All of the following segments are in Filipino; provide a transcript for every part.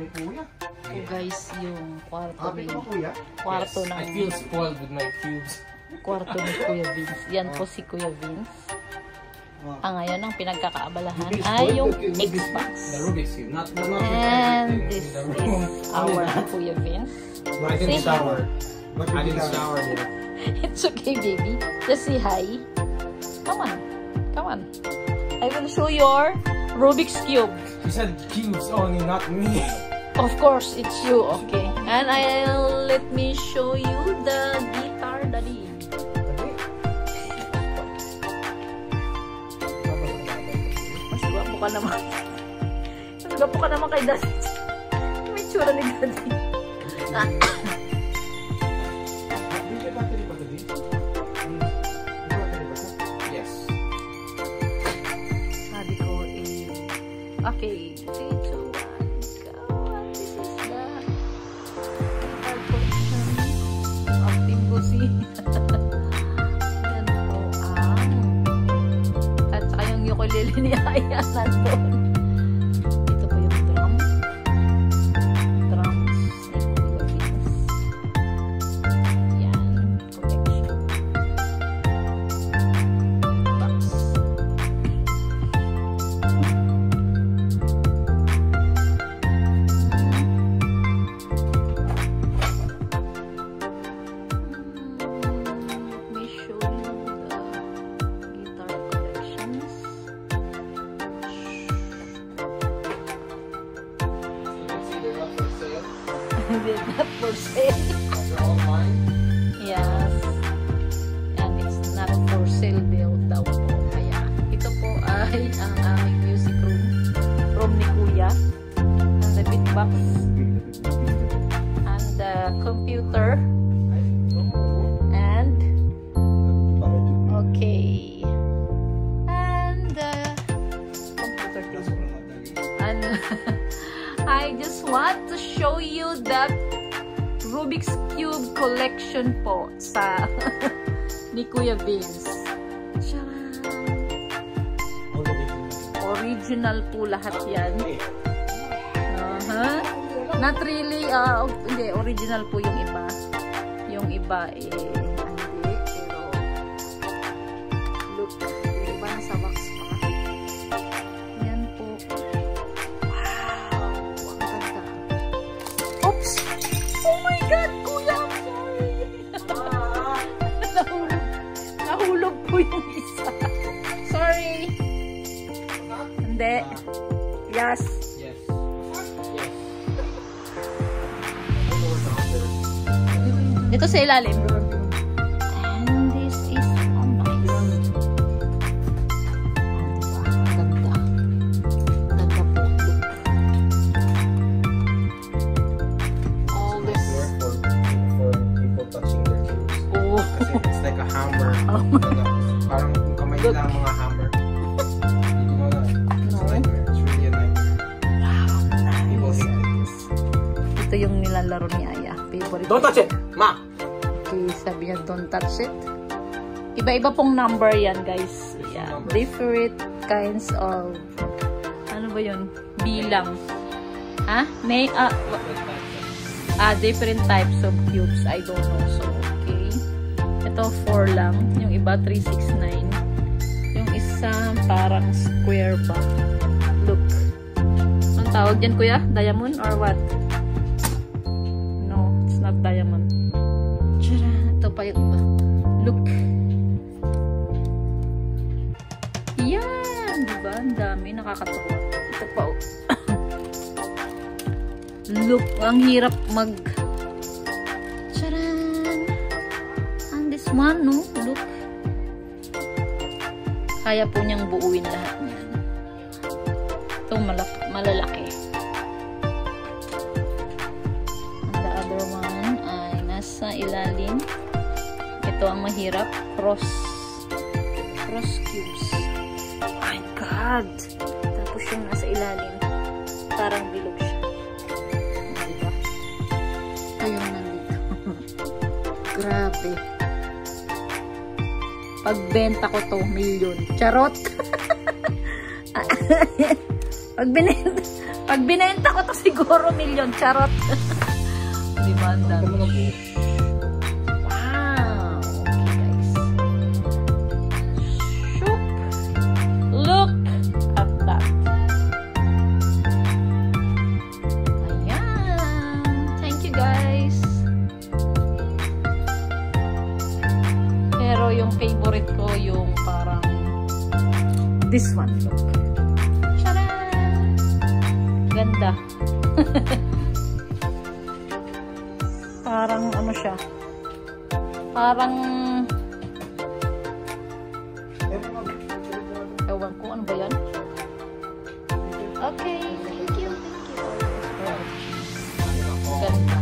ni Kuya. So guys, yung kwarto Happy ni ka ba, Kuya? kwarto Yes, ng I feel spoiled with my cubes. kwarto ni Kuya Vince. Yan po si Kuya Vince. Ngayon ang pinagkakaabalahan ay yung Xbox. The Rubik's Cube. Not And everything this in the room. is our Kuya Vince. I didn't shower. But I didn't shower yet. It's okay, baby. Just say hi. Come on. Come on. I will show your Rubik's Cube. You said cubes only, not me. Of course, it's you. Okay. And I'll let me show you the guitar, daddy. Mas gwapo ka naman. Mas gwapo ka naman kay daddy. May tsura ni daddy. Yes. Sabi ko okay, 3, 2, 1, go. And this is the guitar collection of Team Busi. Yan po at saka yung ukulele ni Aya nandun. Ito po yung drums ni Kuya Vince. Yan, collection. Box. Let me show you the guitar collections. They're not for sale. They're not for sale. They're all mine. Yes. And it's not for sale daw po. Kaya ito po ay ang aming music room. Room ni Kuya. And the beatbox. And the computer. And okay. And the computer too. And I just want to show you that Rubik's Cube collection po sa ni Kuya Vince. Tcharam! Original po lahat yan. Not really, hindi, original po yung iba. Yung iba hindi, pero look, yung iba nasa box pa. Yan po. Wow! Ang ganda. Oops! Oh my God! Kuya, I'm sorry! Nahulog po yung isa. Sorry! Hindi. Yes. Yes. Ito sa ilalim. And this is nice. Ganda. Ganda po. Look. All this. For people touching their cubes. Oh. Kasi it's like a hammer. Parang kung kamay nila ang mga hammer. You know that? It's a nightmare. It's really a nightmare. Wow, People nice. hate it. Ito yung nilalaro ni Aya. Favorite. Don't touch it! Ma! Okay, sabi niya, don't touch it. Iba-iba pong number yan, guys. Yeah, different kinds of, ano ba yun? Bilang. Ha? May, different types of cubes. I don't know. So, okay. Ito, 4 lang. Yung iba, 369. Yung isa, parang square ba? Look. Anong tawag dyan, kuya? Diamond or what? No, it's not diamond. Ito pa yung iba. Look. Yan! Diba? Ang dami. Nakakatawa. Ito pa. Look. Ang hirap mag... Charan! And this one, no? Look. Kaya po niyang buuin lahat niyan. Ito malalaki. And the other one ay nasa ilalim. Ito ang mahirap. Cross cubes. Oh my God! Tapos yung nasa ilalim, parang bilog siya. Diba? Ito yung nandito. Grabe. Pagbenta ko to, Pag binenta ko to siguro million. Charot. Diba ang dami? Wow. Okay guys. Shoop. Look at that. Ayan. Thank you guys. Pero yung favorite ko yung parang this one. Look. Ganda. Parang ano siya. Parang ewan ko ano ba yan? Okay, thank you. Ganda.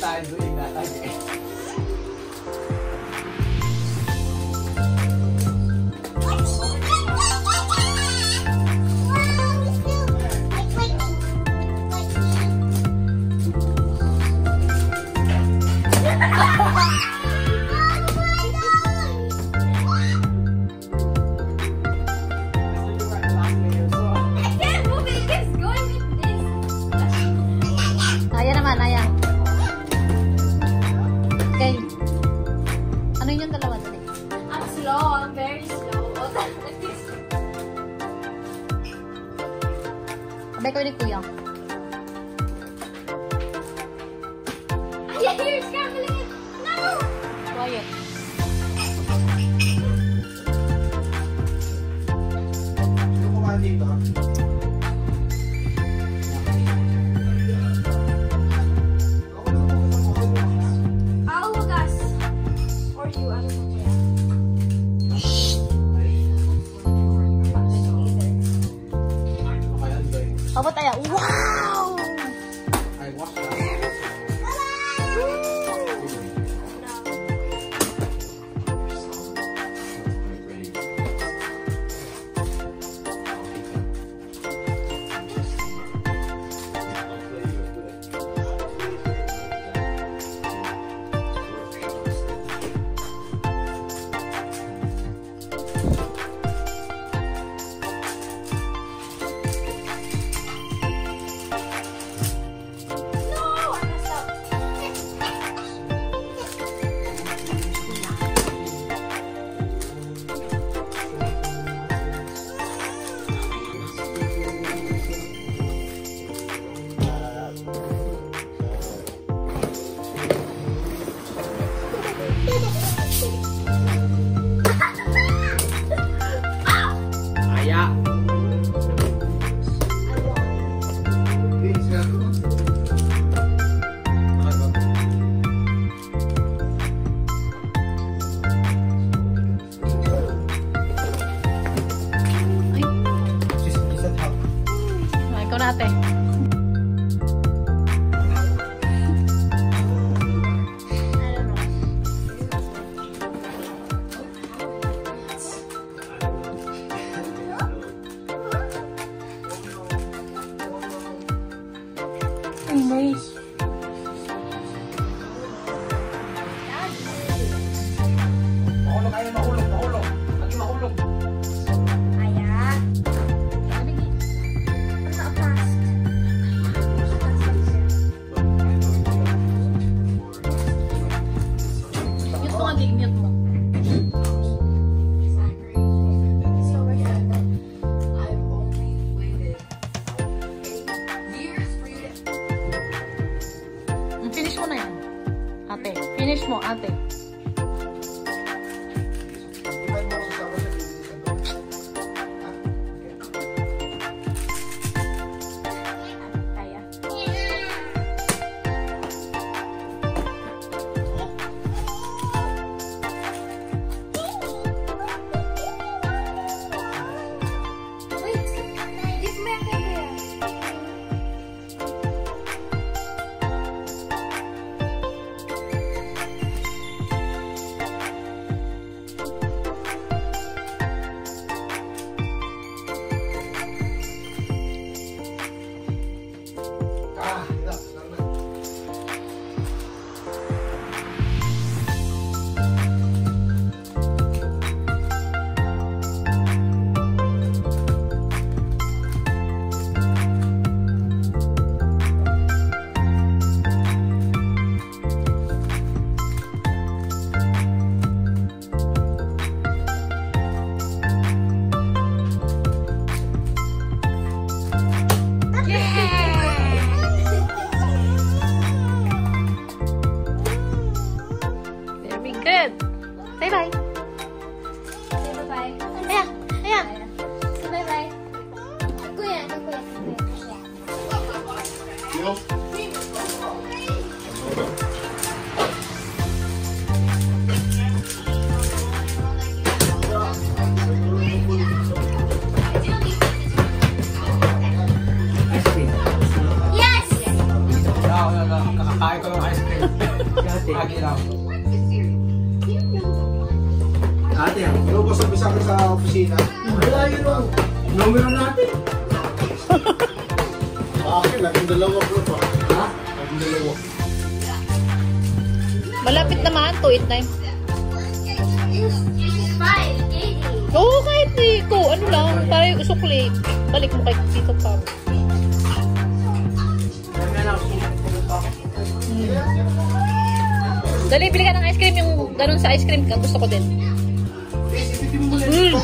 Time doing that again. Ayan naman, ayan. Okay. Ano yung dalawa dali? I'm slow. I'm very slow. Abay ko ni Kuya. Yeah, you're scrambling it. No! Quiet. Sino kumain dito? I'll gas. Or you, ano mo kaya? Pabot tayo. Wow! I watched that. natin. Nice. Mahulog kayo, mahulog, mahulog. Lagi mahulog. Ayan. Ano na fast? ate. Invite mo ako sa sawa sa bilisan ko. Ah, okay. Kaya. Wait, give me a camera. Ah, ito. Salamat. Very good. Bye bye. Say bye-bye. Ayan, ayan. Say bye-bye. Kuya, ano kuya? Ice cream. Yes! Kakakain ko ng ice cream. Lagi lang. Ate, ano ba sabi sa akin sa opisina? Wala yun ang numero natin. Akin, naging dalawa ko pa. Ha? Naging dalawa. Malapit naman, 289. Bye, Katie. Oo, kahit di ko. Ano lang, para yung usukli. Balik mo kay Tito Pam. Dali, bili ka ng ice cream. Yung ganun sa ice cream, gusto ko din. Please, ibigin mo muna yung